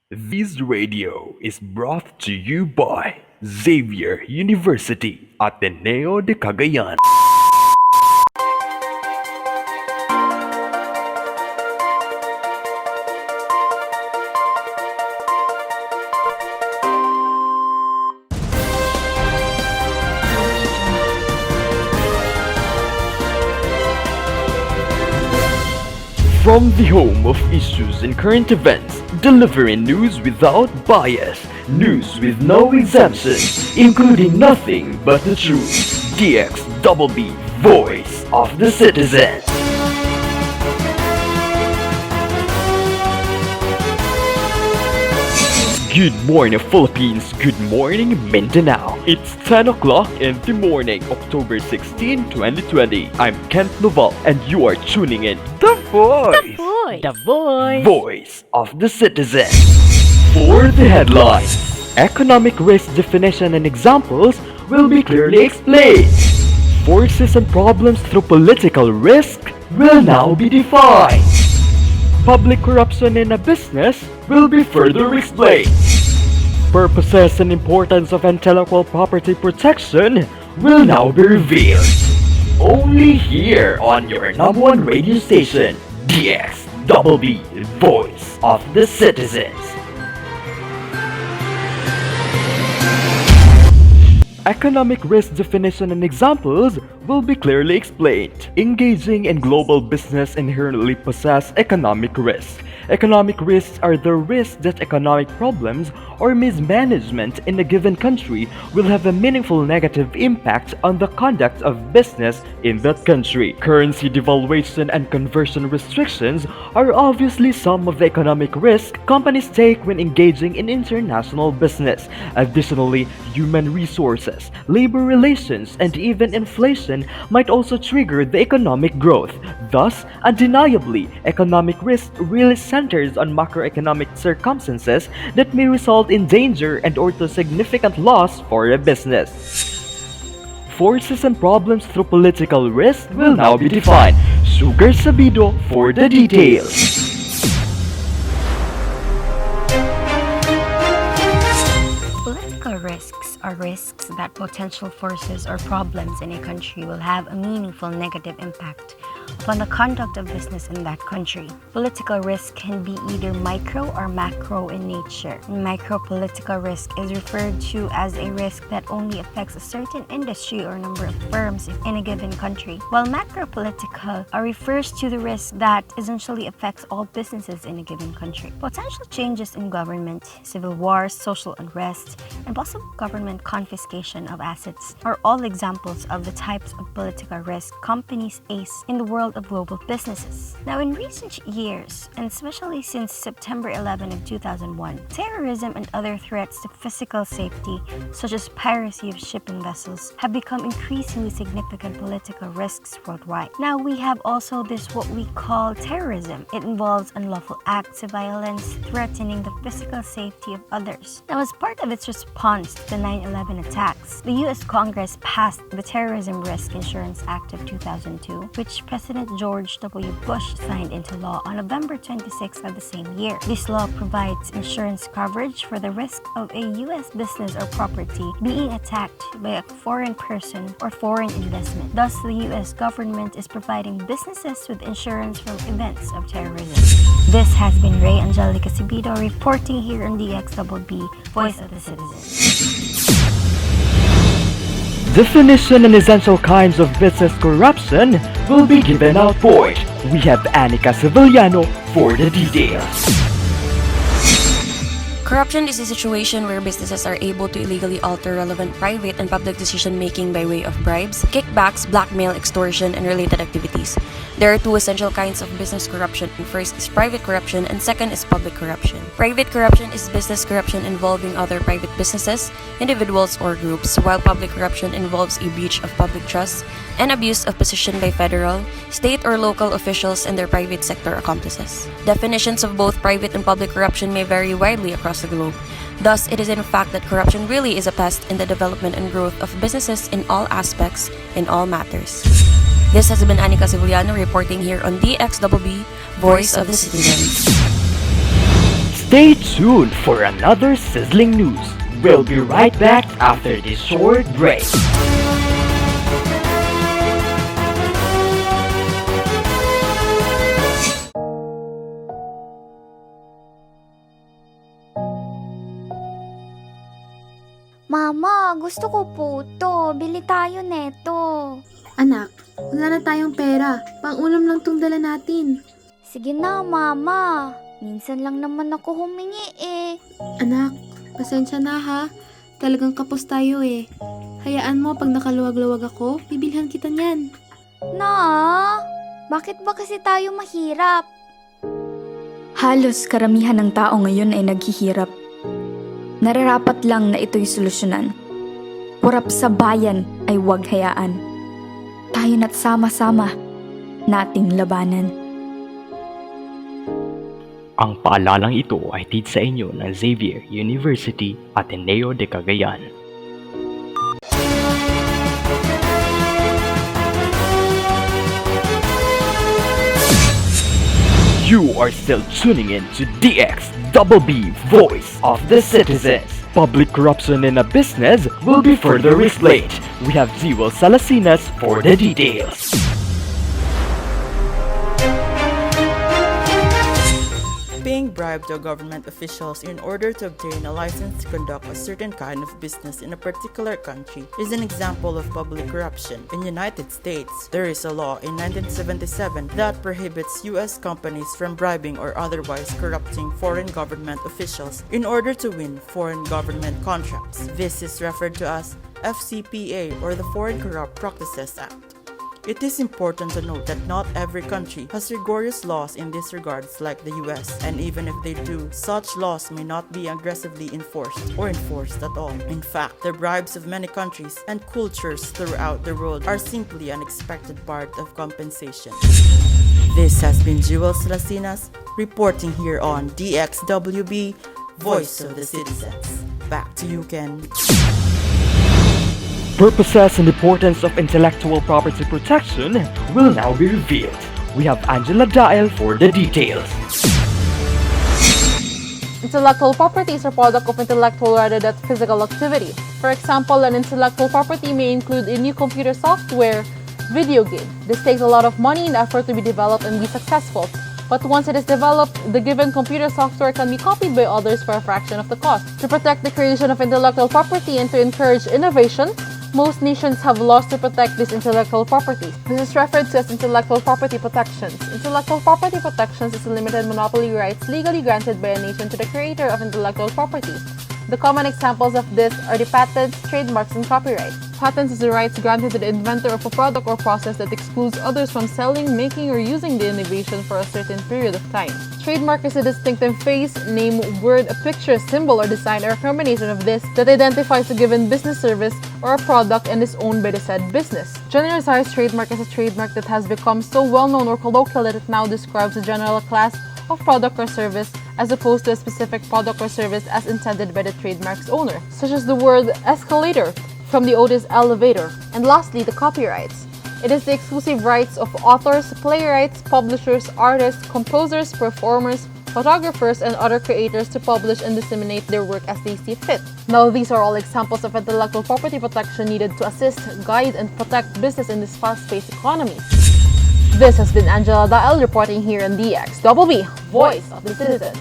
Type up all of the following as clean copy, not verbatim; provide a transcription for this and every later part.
This radio is brought to you by Xavier University, Ateneo de Cagayan. From the home of issues and current events, delivering news without bias, news with no exemptions, including nothing but the truth. DXBB, Voice of the Citizen. Good morning, Philippines. Good morning, Mindanao. It's 10 o'clock in the morning, October 16, 2020. I'm Kent Noval, and you are tuning in The Voice. The voice. Voice of the Citizen. For the headlines, economic risk definition and examples will be clearly explained. Forces and problems through political risk will now be defined. Public corruption in a business will be further explained. Purposes and importance of intellectual property protection will now be revealed. Only here on your number one radio station, DXBB, Voice of the Citizens. Economic risk definition and examples will be clearly explained. Engaging in global business inherently possess economic risk. Economic risks are the risks that economic problems or mismanagement in a given country will have a meaningful negative impact on the conduct of business in that country. Currency devaluation and conversion restrictions are obviously some of the economic risk companies take when engaging in international business. Additionally, human resources, labor relations, and even inflation might also trigger the economic growth. Thus, undeniably, economic risk really centers on macroeconomic circumstances that may result in danger and or to significant loss for a business. Forces and problems through political risk will now be defined. Sugar Sabido for the details. Political risks are risks that potential forces or problems in a country will have a meaningful negative impact upon the conduct of business in that country. Political risk can be either micro or macro in nature. Micro political risk is referred to as a risk that only affects a certain industry or number of firms in a given country, while macro political refers to the risk that essentially affects all businesses in a given country. Potential changes in government, civil wars, social unrest, and possible government confiscation of assets are all examples of the types of political risk companies face in the world of global businesses. Now, in recent years, and especially since September 11 of 2001, terrorism and other threats to physical safety, such as piracy of shipping vessels, have become increasingly significant political risks worldwide. Now, we have also this what we call terrorism. It involves unlawful acts of violence threatening the physical safety of others. Now, as part of its response to the 9/11 attacks, the U.S. Congress passed the Terrorism Risk Insurance Act of 2002, which President George W. Bush signed into law on November 26 of the same year. This law provides insurance coverage for the risk of a U.S. business or property being attacked by a foreign person or foreign investment. Thus, the U.S. government is providing businesses with insurance from events of terrorism. This has been Ray Angelica Sibido reporting here on DXBB, Voice of the Citizen. Definition and essential kinds of business corruption will be given out point. We have Anika Sevillano for the details. Corruption is a situation where businesses are able to illegally alter relevant private and public decision-making by way of bribes, kickbacks, blackmail, extortion, and related activities. There are two essential kinds of business corruption. First is private corruption, and second is public corruption. Private corruption is business corruption involving other private businesses, individuals, or groups, while public corruption involves a breach of public trust and abuse of position by federal, state, or local officials and their private sector accomplices. Definitions of both private and public corruption may vary widely across the globe. Thus, it is in fact that corruption really is a pest in the development and growth of businesses in all aspects, in all matters. This has been Anika Sevillano reporting here on DXBB, Voice of the Citizens. Stay tuned for another sizzling news. We'll be right back after this short break. Mama, gusto ko po to. Bili tayo neto. Anak, wala na tayong pera. Pang-ulam lang tong dala natin. Sige na, Mama. Minsan lang naman ako humingi eh. Anak, pasensya na ha. Talagang kapos tayo eh. Hayaan mo pag nakaluwag-luwag ako, bibilhan kita niyan. Na, bakit ba kasi tayo mahirap? Halos karamihan ng tao ngayon ay naghihirap. Nararapat lang na ito'y solusyonan. Kurap sa bayan ay huwag hayaan. Tayo na't sama-sama nating labanan. Ang paalalang ito ay tid sa inyo ng Xavier University Ateneo de Cagayan. You are still tuning in to DXBB Voice of the Citizens. Public corruption in a business will be further explained. We have Zewel Salasinas for the details. Paying bribe to government officials in order to obtain a license to conduct a certain kind of business in a particular country is an example of public corruption. In the United States, there is a law in 1977 that prohibits U.S. companies from bribing or otherwise corrupting foreign government officials in order to win foreign government contracts. This is referred to as FCPA, or the Foreign Corrupt Practices Act. It is important to note that not every country has rigorous laws in this regards like the US, and even if they do, such laws may not be aggressively enforced or enforced at all. In fact, the bribes of many countries and cultures throughout the world are simply an expected part of compensation. This has been Zewel Salasinas reporting here on DXWB, Voice of the Citizens. Back to you, Ken. Purposes and importance of intellectual property protection will now be revealed. We have Angela Dael for the details. Intellectual property is a product of intellectual rather than physical activity. For example, an intellectual property may include a new computer software, video game. This takes a lot of money and effort to be developed and be successful. But once it is developed, the given computer software can be copied by others for a fraction of the cost. To protect the creation of intellectual property and to encourage innovation, most nations have laws to protect this intellectual property. This is referred to as intellectual property protections. Intellectual property protections is limited monopoly rights legally granted by a nation to the creator of intellectual property. The common examples of this are the patents, trademarks, and copyright. Patents is the rights granted to the inventor of a product or process that excludes others from selling, making, or using the innovation for a certain period of time. Trademark is a distinctive face, name, word, a picture, symbol, or design, or a combination of this that identifies a given business service or a product and is owned by the said business. Generalized trademark is a trademark that has become so well-known or colloquial that it now describes a general class of product or service as opposed to a specific product or service as intended by the trademark's owner, such as the word escalator from the Otis elevator. And lastly, the copyrights. It is the exclusive rights of authors, playwrights, publishers, artists, composers, performers, photographers, and other creators to publish and disseminate their work as they see fit. Now, these are all examples of intellectual property protection needed to assist, guide, and protect business in this fast-paced economy. This has been Angela Dael reporting here on DXWB, Voice of the Citizens.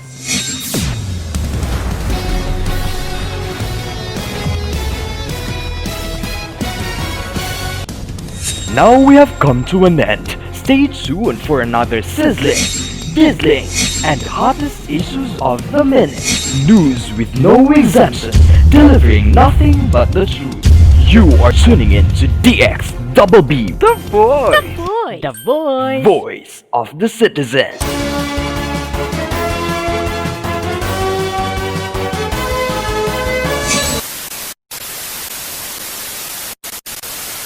Now we have come to an end. Stay tuned for another sizzling, sizzling, and hottest issues of the minute. News with no exemption, delivering nothing but the truth. You are tuning in to DXWB, the voice, The voice voice of the citizen.